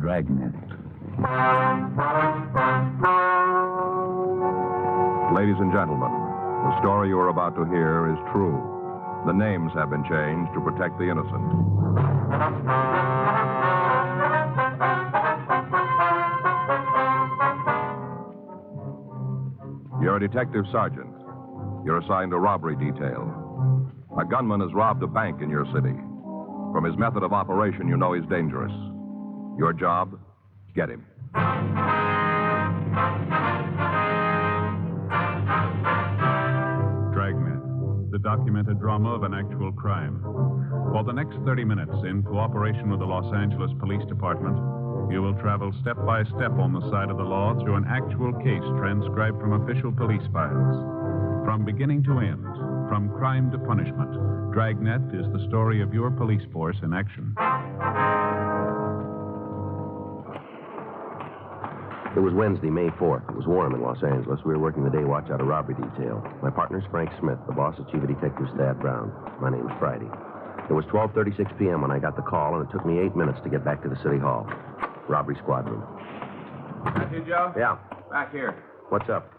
Dragnet. Ladies and gentlemen, the story you are about to hear is true. The names have been changed to protect the innocent. You're a detective sergeant. You're assigned a robbery detail. A gunman has robbed a bank in your city. From his method of operation, you know he's dangerous. Your job? Get him. Dragnet, the documented drama of an actual crime. For the next 30 minutes, in cooperation with the Los Angeles Police Department, you will travel step by step on the side of the law through an actual case transcribed from official police files. From beginning to end, from crime to punishment, Dragnet is the story of your police force in action. It was Wednesday, May 4th. It was warm in Los Angeles. We were working the day watch out of robbery detail. My partner's Frank Smith. The boss is Chief of Detectives Thad Brown. My name's Friday. It was 12:36 p.m. when I got the call, and it took me 8 minutes to get back to the city hall. Robbery squad room. That's you, Joe? Yeah. Back here. What's up?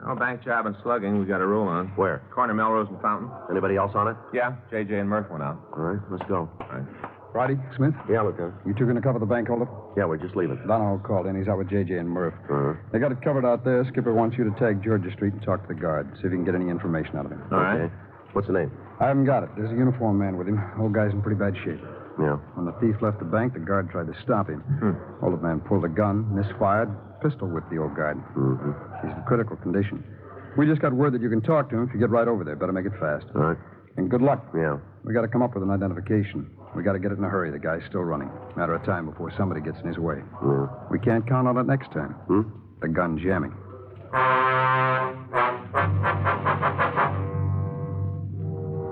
Oh, bank job and slugging. We got a rule on. Where? Corner Melrose and Fountain. Anybody else on it? Yeah, J.J. and Murph went out. All right, let's go. All right. Friday, Smith? Yeah, Lieutenant. You two going to cover the bank holdup? Yeah, we're just leaving. Donahoe called in. He's out with J.J. and Murph. Uh-huh. They got it covered out there. Skipper wants you to tag Georgia Street and talk to the guard. See if you can get any information out of him. All right. Okay. What's the name? I haven't got it. There's a uniformed man with him. Old guy's in pretty bad shape. Yeah. When the thief left the bank, the guard tried to stop him. Old man pulled a gun, misfired, pistol whipped the old guard. Mm-hmm. He's in critical condition. We just got word that you can talk to him if you get right over there. Better make it fast. All right. And good luck. Yeah. We got to come up with an identification. We got to get it in a hurry. The guy's still running. Matter of time before somebody gets in his way. Yeah. We can't count on it next time. The gun jamming.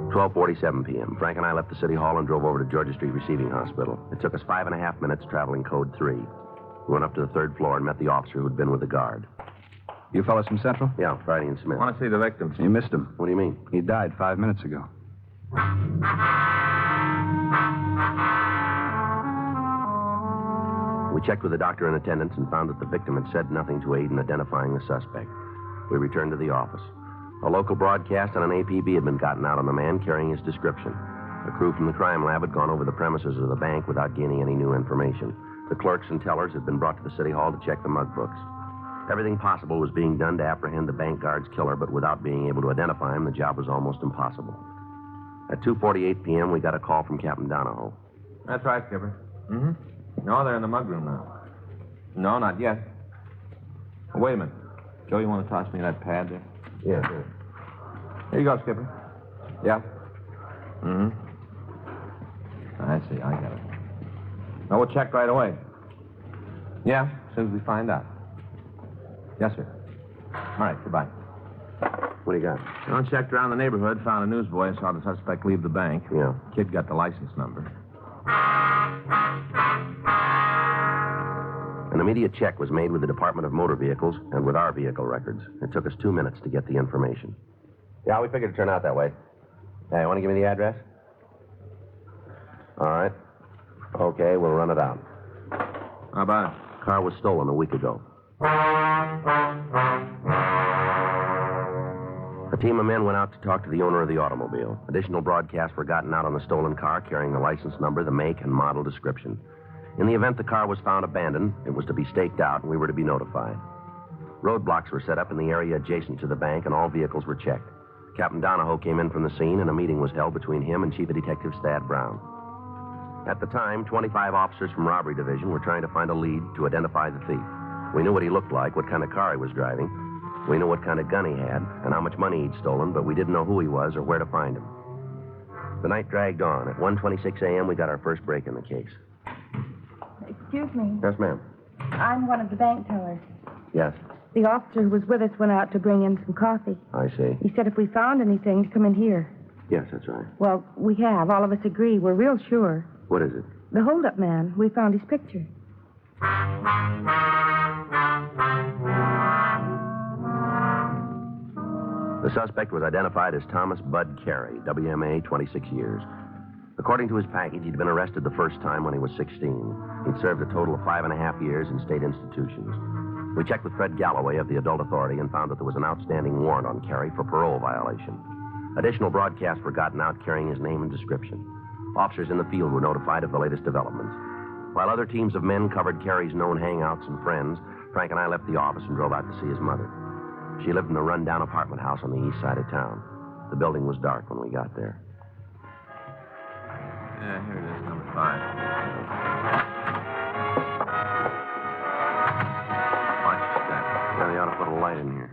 12:47 p.m. Frank and I left the city hall and drove over to Georgia Street Receiving Hospital. It took us 5.5 minutes traveling code 3. We went up to the 3rd floor and met the officer who'd been with the guard. You fellas from Central? Yeah, Friday and Smith. I want to see the victim. You missed him. What do you mean? He died 5 minutes ago. We checked with the doctor in attendance and found that the victim had said nothing to aid in identifying the suspect. We returned to the office. A local broadcast on an APB had been gotten out on the man carrying his description. A crew from the crime lab had gone over the premises of the bank without gaining any new information. The clerks and tellers had been brought to the city hall to check the mug books. Everything possible was being done to apprehend the bank guard's killer, but without being able to identify him, the job was almost impossible. At 2:48 p.m., we got a call from Captain Donahoe. That's right, Skipper. Mm-hmm. No, they're in the mug room now. No, not yet. Oh, wait a minute. Joe, you want to toss me that pad there? Yeah, sure. Here you go, Skipper. Yeah? Mm-hmm. I see. I got it. No, we'll check right away. Yeah, as soon as we find out. Yes, sir. All right, goodbye. What do you got? John checked around the neighborhood, found a newsboy, saw the suspect leave the bank. Yeah. Kid got the license number. An immediate check was made with the Department of Motor Vehicles and with our vehicle records. It took us 2 minutes to get the information. Yeah, we figured it'd turn out that way. Hey, want to give me the address? All right. Okay, we'll run it out. How about it? Car was stolen a week ago. A team of men went out to talk to the owner of the automobile. Additional broadcasts were gotten out on the stolen car carrying the license number, the make, and model description. In the event the car was found abandoned, it was to be staked out, and we were to be notified. Roadblocks were set up in the area adjacent to the bank, and all vehicles were checked. Captain Donahoe came in from the scene, and a meeting was held between him and Chief of Detectives Thad Brown. At the time, 25 officers from Robbery Division were trying to find a lead to identify the thief. We knew what he looked like, what kind of car he was driving. We knew what kind of gun he had and how much money he'd stolen, but we didn't know who he was or where to find him. The night dragged on. At 1:26 a.m., we got our first break in the case. Excuse me. Yes, ma'am. I'm one of the bank tellers. Yes, The officer who was with us went out to bring in some coffee. I see. He said if we found anything, to come in here. Yes, that's right. Well, we have. All of us agree. We're real sure. What is it? The hold-up man. We found his picture. The suspect was identified as Thomas Bud Carey, WMA, 26 years. According to his package, he'd been arrested the first time when he was 16. He'd served a total of 5.5 years in state institutions. We checked with Fred Galloway of the Adult Authority and found that there was an outstanding warrant on Carey for parole violation. Additional broadcasts were gotten out carrying his name and description. Officers in the field were notified of the latest developments. While other teams of men covered Carey's known hangouts and friends, Frank and I left the office and drove out to see his mother. She lived in a rundown apartment house on the east side of town. The building was dark when we got there. Yeah, here it is, number 5. Watch your step. Yeah, they ought to put a light in here.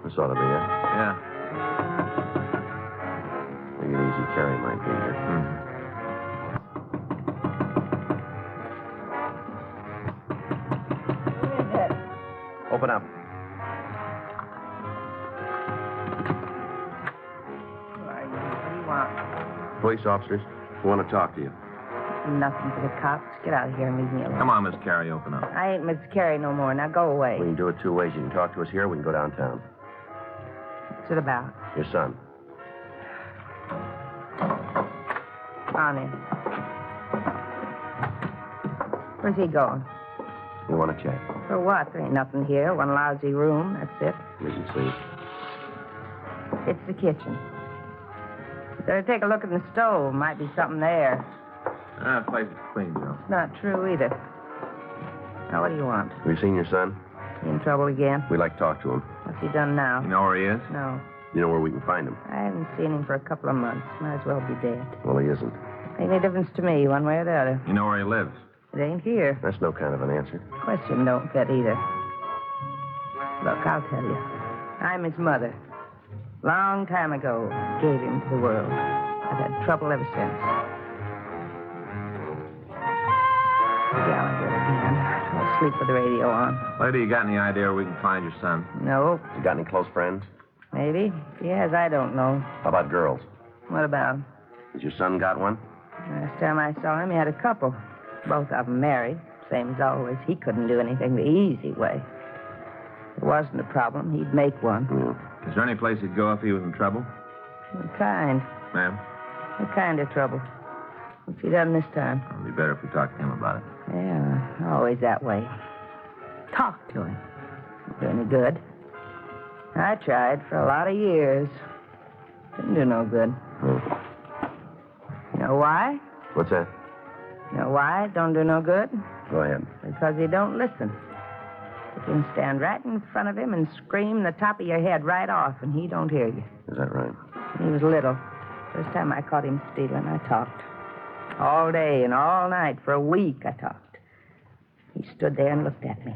This ought to be it. Yeah. Maybe an easy carry might be here. Open up. What do you want? Police officers, we want to talk to you. Nothing for the cops. Get out of here and leave me alone. Come on, Miss Carey, open up. I ain't Miss Carey no more. Now go away. We can do it 2 ways. You can talk to us here, or we can go downtown. What's it about? Your son. On in. Where's he going? We want to check. For what? There ain't nothing here. One lousy room. That's it. We can see. It's the kitchen. Better take a look in the stove. Might be something there. The place is clean, Joe. It's not true either. Now, what do you want? Have you seen your son? He in trouble again? We'd like to talk to him. What's he done now? You know where he is? No. You know where we can find him? I haven't seen him for a couple of months. Might as well be dead. Well, he isn't. Ain't any difference to me, one way or the other. You know where he lives? It ain't here. That's no kind of an answer. Question don't fit either. Look, I'll tell you. I'm his mother. Long time ago, gave him to the world. I've had trouble ever since. Gallagher again. I'll sleep with the radio on. Lady, you got any idea where we can find your son? No, You got any close friends? maybe. If he has, I don't know. How about girls? What about him? Has your son got one? Last time I saw him, he had a couple. Both of them married. Same as always. He couldn't do anything the easy way. If it wasn't a problem, he'd make one. Yeah. Is there any place he'd go if he was in trouble? What kind? Ma'am? What kind of trouble? What's he done this time? It'd be better if we talked to him about it. Yeah, always that way. Talk to him. Don't do any good. I tried for a lot of years. Didn't do no good. You know why? What's that? You know why it don't do no good? Go ahead. Because he don't listen. You can stand right in front of him and scream the top of your head right off, and he don't hear you. Is that right? When he was little, first time I caught him stealing, I talked. All day and all night for a week, I talked. He stood there and looked at me.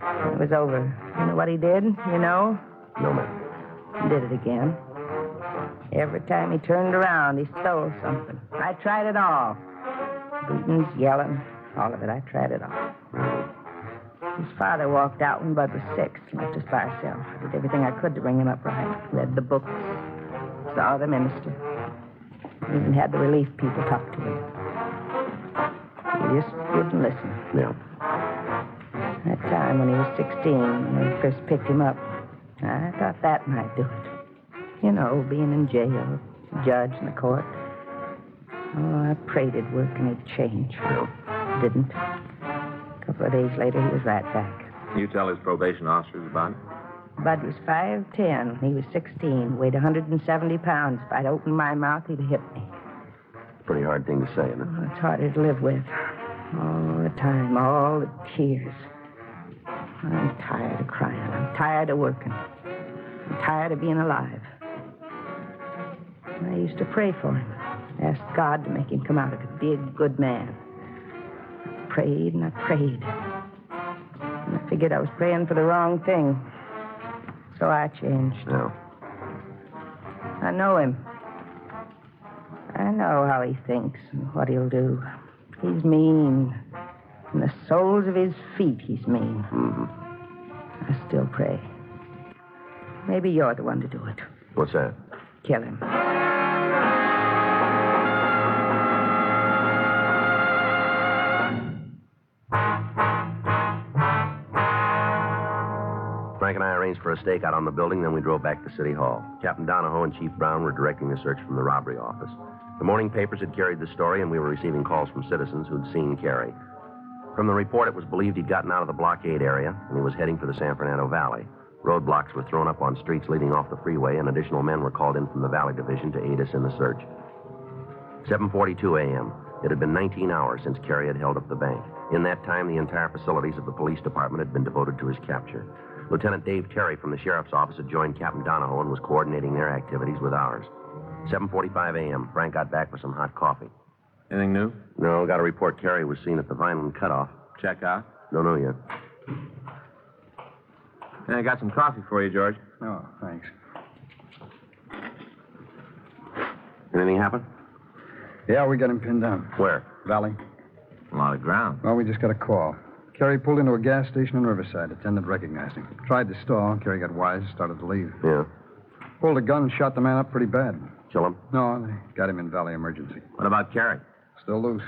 When it was over, you know what he did? You know? No, ma'am. He did it again. Every time he turned around, he stole something. I tried it all. Beatings, yelling, all of it. I tried it all. His father walked out when Bud was 6, left us by ourselves. I did everything I could to bring him up right. Read the books, saw the minister. Even had the relief people talk to him. He just wouldn't listen. Yeah. That time when he was 16, when they first picked him up, I thought that might do it. You know, being in jail, judge in the court. Oh, I prayed it'd work and he'd change. Yeah. Didn't. A couple of days later, he was right back. You tell his probation officers about it? Bud was 5'10". He was 16, weighed 170 pounds. If I'd opened my mouth, he'd have hit me. Pretty hard thing to say, isn't it? Oh, it's harder to live with. All the time, all the tears. I'm tired of crying. I'm tired of working. I'm tired of being alive. I used to pray for him. Asked God to make him come out of it, be a good man. I prayed and I prayed. And I figured I was praying for the wrong thing. So I changed. No. I know him. I know how he thinks and what he'll do. He's mean. In the soles of his feet, he's mean. Mm-hmm. I still pray. Maybe you're the one to do it. What's that? Kill him. Frank Frank and I arranged for a stakeout on the building, then we drove back to City Hall. Captain Donahoe and Chief Brown were directing the search from the robbery office. The morning papers had carried the story, and we were receiving calls from citizens who'd seen Carey. From the report, it was believed he'd gotten out of the blockade area, and he was heading for the San Fernando Valley. Roadblocks were thrown up on streets leading off the freeway, and additional men were called in from the Valley Division to aid us in the search. 7:42 a.m. It had been 19 hours since Carey had held up the bank. In that time, the entire facilities of the police department had been devoted to his capture. Lieutenant Dave Terry from the sheriff's office had joined Captain Donahoe and was coordinating their activities with ours. 7:45 a.m. Frank got back with some hot coffee. Anything new? No, got a report Carey was seen at the Vineland cutoff. Check out. Don't know yet. And I got some coffee for you, George. Oh, thanks. Anything happen? Yeah, we got him pinned down. Where? Valley. A lot of ground. Well, we just got a call. Carey pulled into a gas station in Riverside. Attendant recognized him. Tried to stall. Carey got wise, started to leave. Yeah. Pulled a gun and shot the man up pretty bad. Kill him? No, they got him in Valley Emergency. What about Carey? Still loose.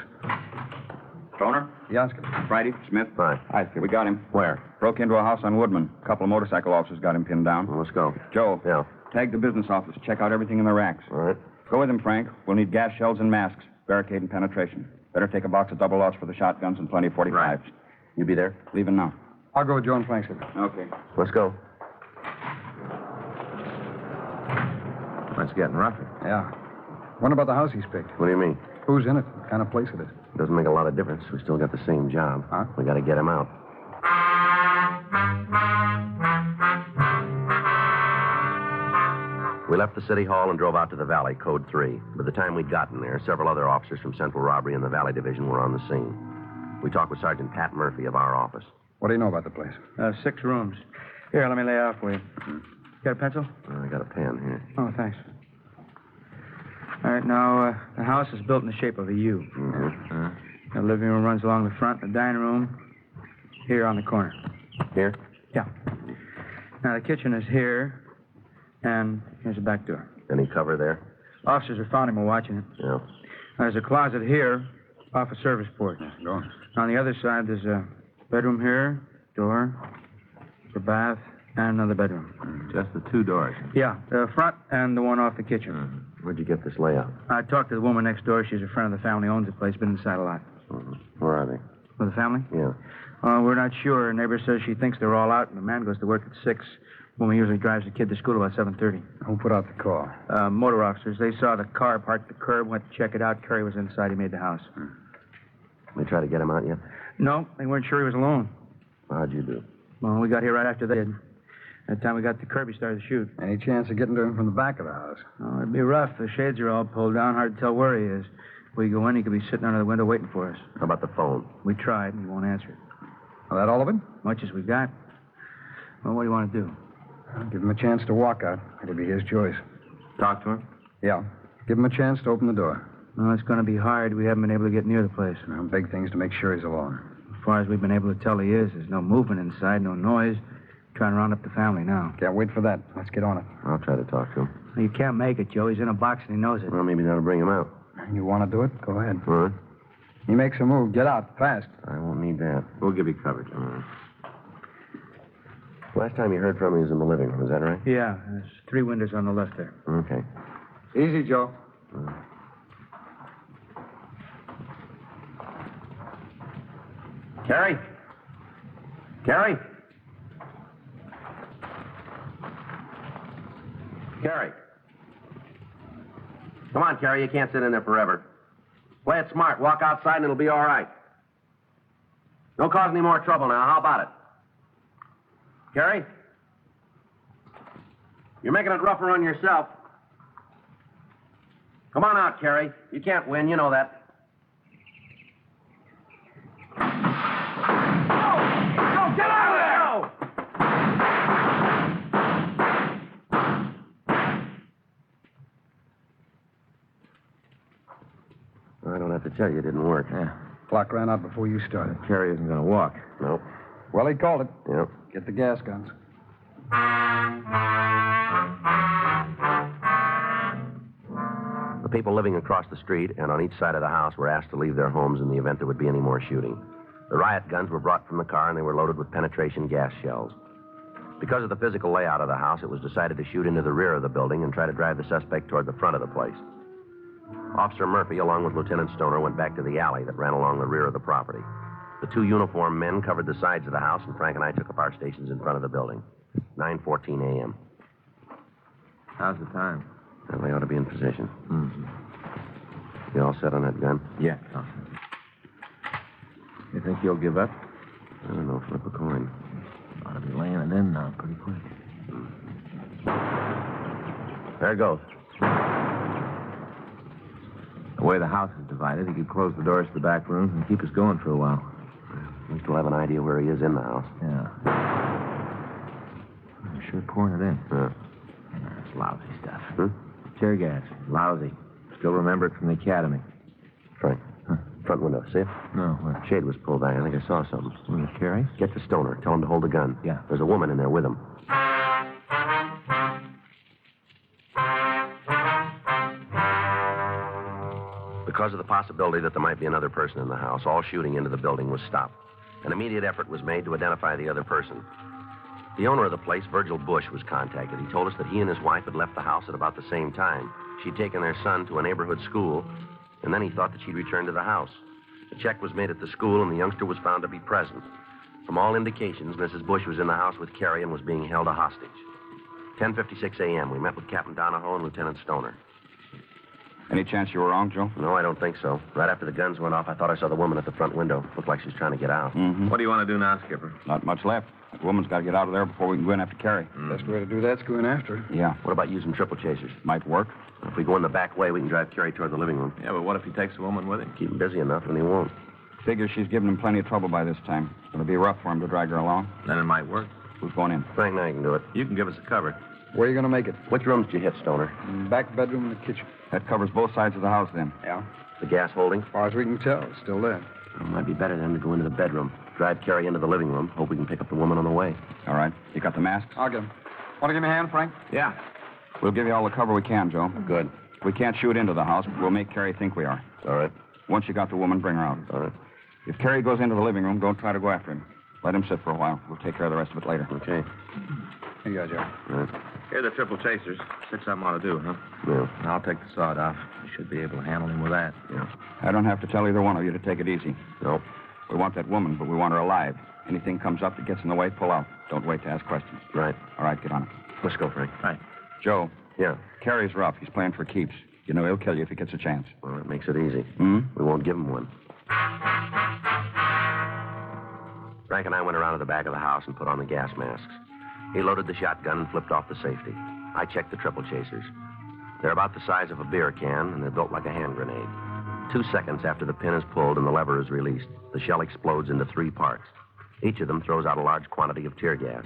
Stoner? Yeah, Skipper. Friday? Smith? Hi. Hi, Skipper. We got him. Where? Broke into a house on Woodman. A couple of motorcycle officers got him pinned down. Well, let's go. Joe. Yeah. Tag the business office. Check out everything in the racks. All right. Go with him, Frank. We'll need gas shells and masks. Barricade and penetration. Better take a box of double lots for the shotguns and plenty of 45s. Right. You be there? Leaving now. I'll go with Joe and Frank, Skipper. Okay. Let's go. It's getting rougher. Yeah. Wonder about the house he's picked. What do you mean? Who's in it? What kind of place it is? Doesn't make a lot of difference. We still got the same job. Huh? We got to get him out. We left the city hall and drove out to the valley, code 3. By the time we'd gotten there, several other officers from Central Robbery and the Valley Division were on the scene. We talked with Sergeant Pat Murphy of our office. What do you know about the place? 6 rooms. Here, let me lay out for you. Got a pencil? I got a pen here. Oh, thanks. All right, now, the house is built in the shape of a U. Mm-hmm. The living room runs along the front, the dining room here on the corner. Here? Yeah. Now, the kitchen is here, and here's a back door. Any cover there? Officers are found him while watching it. Yeah. There's a closet here off a service porch. Go on. On the other side, there's a bedroom here, door, the bath, and another bedroom. Just the 2 doors. Yeah, the front and the one off the kitchen. Mm-hmm. Where'd you get this layout? I talked to the woman next door. She's a friend of the family, owns the place, been inside a lot. Mm-hmm. Where are they? With the family? Yeah. We're not sure. A neighbor says she thinks they're all out, and the man goes to work at 6. Woman usually drives the kid to school about 7:30. Who put out the call? Motor officers. They saw the car parked at the curb, went to check it out. Carey was inside. He made the house. They try to get him out yet? No, they weren't sure he was alone. How'd you do? Well, we got here right after they did. By the time we got to the curb, he started to shoot. Any chance of getting to him from the back of the house? Oh, it'd be rough. The shades are all pulled down. Hard to tell where he is. If we go in, he could be sitting under the window waiting for us. How about the phone? We tried, and he won't answer it. Well, that all of it? Much as we got. Well, what do you want to do? I'll give him a chance to walk out. It'll be his choice. Talk to him? Yeah. Give him a chance to open the door. Well, it's going to be hard. We haven't been able to get near the place. Big things to make sure he's alone. As far as we've been able to tell, he is. There's no movement inside, no noise. Trying to round up the family now. Can't wait for that. Let's get on it. I'll try to talk to him. You can't make it, Joe. He's in a box and he knows it. Well, maybe that'll bring him out. You want to do it? Go ahead. All right. He makes a move. Get out, fast. I won't need that. We'll give you coverage. Last time you heard from me was in the living room, is that right? Yeah, there's 3 windows on the left there. Okay. Easy, Joe. Carrie? Carrie? Carrie. Come on, Carrie. You can't sit in there forever. Play it smart. Walk outside and it'll be all right. Don't cause any more trouble now. How about it? Carrie? You're making it rougher on yourself. Come on out, Carrie. You can't win. You know that. Go! Get out of there! I don't have to tell you, it didn't work. Yeah. Clock ran out before you started. Carey isn't going to walk. Nope. Well, he called it. Yep. Get the gas guns. The people living across the street and on each side of the house were asked to leave their homes in the event there would be any more shooting. The riot guns were brought from the car and they were loaded with penetration gas shells. Because of the physical layout of the house, it was decided to shoot into the rear of the building and try to drive the suspect toward the front of the place. Officer Murphy, along with Lieutenant Stoner, went back to the alley that ran along the rear of the property. The two uniformed men covered the sides of the house, and Frank and I took up our stations in front of the building. 9:14 a.m. How's the time? Well, they ought to be in position. Mm-hmm. You all set on that gun? Yeah. You think you'll give up? I don't know. Flip a coin. Ought to be laying it in now pretty quick. There it goes. The way the house is divided, he could close the doors to the back rooms and keep us going for a while. We still have an idea where he is in the house. Yeah. I'm sure pouring it in. Yeah. That's lousy stuff. Tear gas. Lousy. Still remember it from the academy. Frank. Huh. Front window. See it? No, where? Shade was pulled back. I think I saw something. Was it Carrie? Get the Stoner. Tell him to hold the gun. Yeah. There's a woman in there with him. Because of the possibility that there might be another person in the house, all shooting into the building was stopped. An immediate effort was made to identify the other person. The owner of the place, Virgil Bush, was contacted. He told us that he and his wife had left the house at about the same time. She'd taken their son to a neighborhood school, and then he thought that she'd returned to the house. A check was made at the school, and the youngster was found to be present. From all indications, Mrs. Bush was in the house with Carrie and was being held a hostage. 10:56 a.m., we met with Captain Donahoe and Lieutenant Stoner. Any chance you were wrong, Joe? No, I don't think so. Right after the guns went off, I thought I saw the woman at the front window. Looked like she was trying to get out. Mm-hmm. What do you want to do now, Skipper? Not much left. The woman's got to get out of there before we can go in after Carrie. Best way to do that's go in after her. Yeah. What about using triple chasers? Might work. If we go in the back way, we can drive Carrie toward the living room. Yeah, but what if he takes the woman with him? Keep him busy enough, and he won't. Figures she's given him plenty of trouble by this time. It'll be rough for him to drag her along. Then it might work. Who's going in? Frank and I can do it. You can give us a cover. Where are you going to make it? Which rooms did you hit, Stoner? Back bedroom and the kitchen. That covers both sides of the house, then. Yeah. The gas holding? As far as we can tell, it's still there. It might be better then to go into the bedroom. Drive Carrie into the living room. Hope we can pick up the woman on the way. All right. You got the masks? I'll get him. Want to give me a hand, Frank? Yeah. We'll give you all the cover we can, Joe. Good. We can't shoot into the house, but we'll make Carrie think we are. All right. Once you got the woman, bring her out. All right. If Carrie goes into the living room, don't try to go after him. Let him sit for a while. We'll take care of the rest of it later. Okay. Here you go, Joe. All right. Here are the triple chasers. Six of them ought to do, huh? Yeah. I'll take the sawed off. You should be able to handle him with that. Yeah. I don't have to tell either one of you to take it easy. No. We want that woman, but we want her alive. Anything comes up that gets in the way, pull out. Don't wait to ask questions. Right. All right, get on it. Let's go, Frank. Right. Joe, Yeah. Carrie's rough. He's playing for keeps. You know he'll kill you if he gets a chance. Well, that makes it easy. Hmm? We won't give him one. Frank and I went around to the back of the house and put on the gas masks. He loaded the shotgun and flipped off the safety. I checked the triple chasers. They're about the size of a beer can, and they're built like a hand grenade. 2 seconds after the pin is pulled and the lever is released, the shell explodes into 3 parts. Each of them throws out a large quantity of tear gas.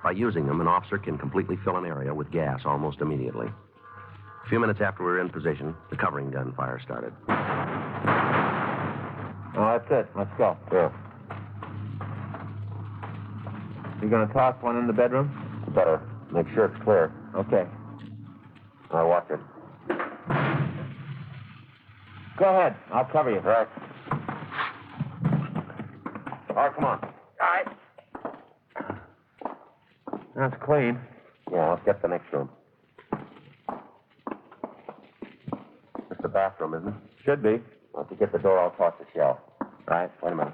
By using them, an officer can completely fill an area with gas almost immediately. A few minutes after we were in position, the covering gun fire started. Oh, that's it. Let's go. Yeah. You going to toss one in the bedroom? Better. Make sure it's clear. Okay. I'll watch it. Go ahead. I'll cover you. Right. All right, come on. All right. That's clean. Yeah, let's get to the next room. It's the bathroom, isn't it? Should be. Once you get the door, I'll toss the shell. Right. Wait a minute.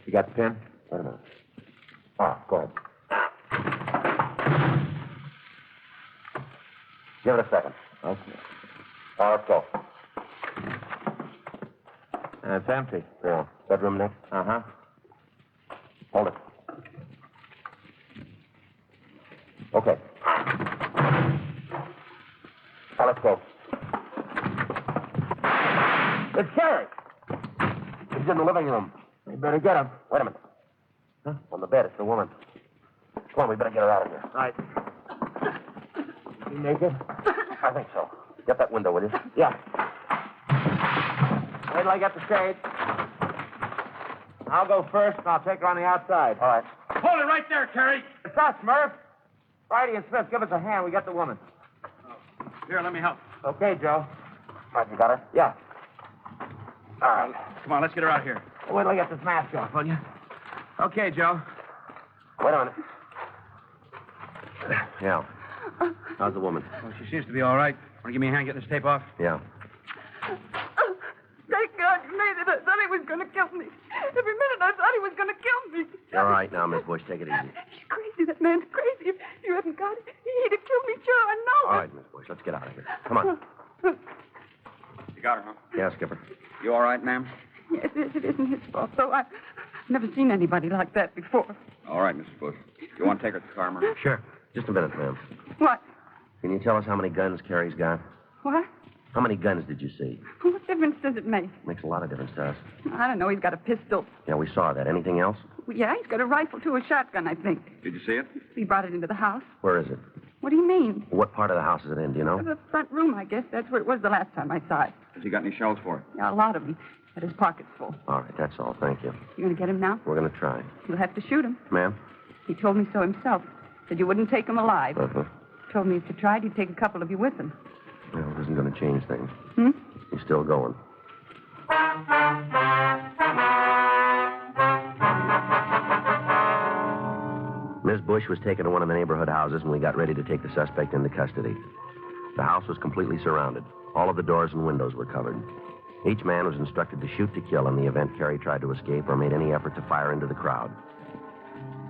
You got the pin? Wait a minute. Ah, go ahead. Give it a second. Okay. Let's go. And it's empty. Yeah. Bedroom next. Uh-huh. Hold it. Okay. Now, let's go. It's Carrie. He's in the living room. We better get him. Wait a minute. Huh? On the bed, it's the woman. Come on, we better get her out of here. Right. You naked? I think so. Get that window, will you? Yeah. Wait till I get the shade. I'll go first, and I'll take her on the outside. All right. Hold it right there, Carrie. It's us, Murph. Friday and Smith, give us a hand. We got the woman. Here, let me help. Okay, Joe. All right, you got her? Yeah. All right. Come on, let's get her out of here. Wait till I get this mask off, will you? Okay, Joe. Wait a minute. Yeah. How's the woman? Well, she seems to be all right. Want to give me a hand getting this tape off? Yeah. Thank God you made it. I thought he was going to kill me. Every minute I thought he was going to kill me. You're all right now, Miss Bush. Take it easy. He's crazy. That man's crazy. If you hadn't got it, he'd have killed me, sure. I know. All right, Miss Bush. Let's get out of here. Come on. You got her, huh? Yeah, Skipper. You all right, ma'am? Yes, it isn't his fault, though. I've never seen anybody like that before. All right, Mrs. Bush. You want to take her to the car, ma'am? Sure. Just a minute, ma'am. What? Can you tell us how many guns Carrie's got? What? How many guns did you see? What difference does it make? Makes a lot of difference to us. I don't know. He's got a pistol. Yeah, we saw that. Anything else? Well, yeah, he's got a rifle, too, a shotgun, I think. Did you see it? He brought it into the house. Where is it? What do you mean? What part of the house is it in? Do you know? The front room, I guess. That's where it was the last time I saw it. Has he got any shells for it? Yeah, a lot of them. But his pocket's full. All right, that's all. Thank you. You going to get him now? We're going to try. You'll have to shoot him. Ma'am? He told me so himself. Said you wouldn't take him alive. Uh-huh. Told me if you tried, he'd take a couple of you with him. Well, it isn't going to change things. Hmm? He's still going. Miss Bush was taken to one of the neighborhood houses, and we got ready to take the suspect into custody. The house was completely surrounded. All of the doors and windows were covered. Each man was instructed to shoot to kill in the event Carrie tried to escape or made any effort to fire into the crowd.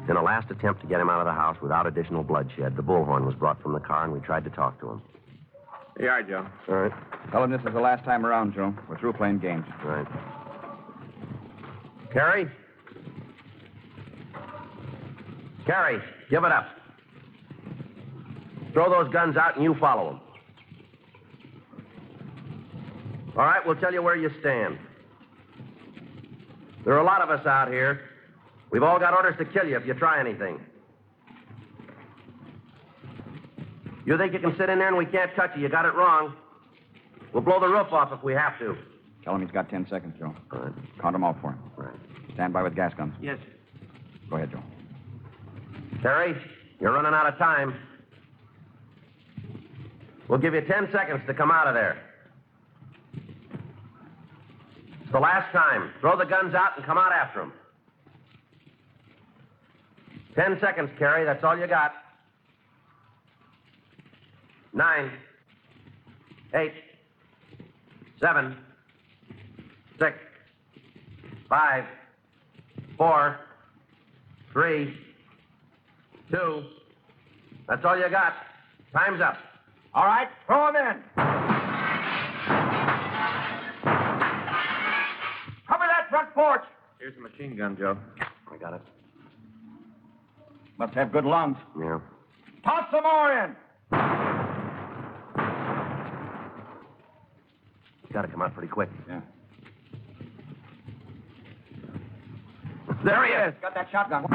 In a last attempt to get him out of the house without additional bloodshed, the bullhorn was brought from the car, and we tried to talk to him. Here you are, Joe. All right. Tell him this is the last time around, Joe. We're through playing games. All right. Carrie? Carrie, give it up. Throw those guns out and you follow them. All right, we'll tell you where you stand. There are a lot of us out here. We've all got orders to kill you if you try anything. You think you can sit in there and we can't touch you? You got it wrong. We'll blow the roof off if we have to. Tell him he's got 10 seconds, Joe. All right. Count them off for him. All right. Stand by with gas guns. Yes. Go ahead, Joe. Terry, you're running out of time. We'll give you 10 seconds to come out of there. It's the last time. Throw the guns out and come out after them. 10 seconds, Carrie. That's all you got. 9, 8, 7, 6, 5, 4, 3, 2. That's all you got. Time's up. All right, throw him in. Cover that front porch. Here's the machine gun, Joe. I got it. Must have good lungs. Yeah. Toss some more in. Got to come out pretty quick. Yeah. There he is. Got that shotgun.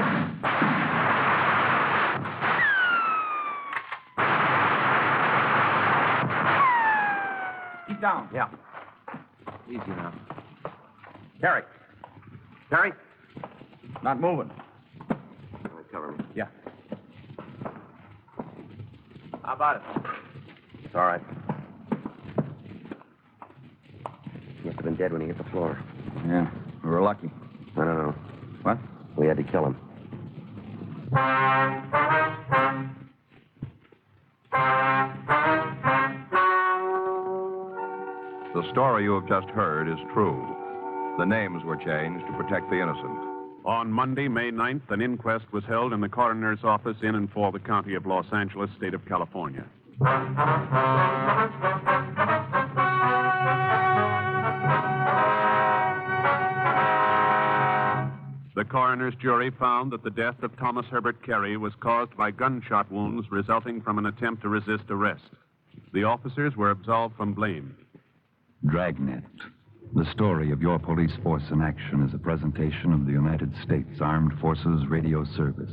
He's down. Yeah. Easy now. Terry. Terry? Not moving. All right, cover me. Yeah. How about it? It's all right. Must have been dead when he hit the floor. Yeah, we were lucky. I don't know. What? We had to kill him. The story you have just heard is true. The names were changed to protect the innocent. On Monday, May 9th, an inquest was held in the coroner's office in and for the county of Los Angeles, state of California. The coroner's jury found that the death of Thomas Herbert Carey was caused by gunshot wounds resulting from an attempt to resist arrest. The officers were absolved from blame. Dragnet. The story of your police force in action is a presentation of the United States Armed Forces Radio Service.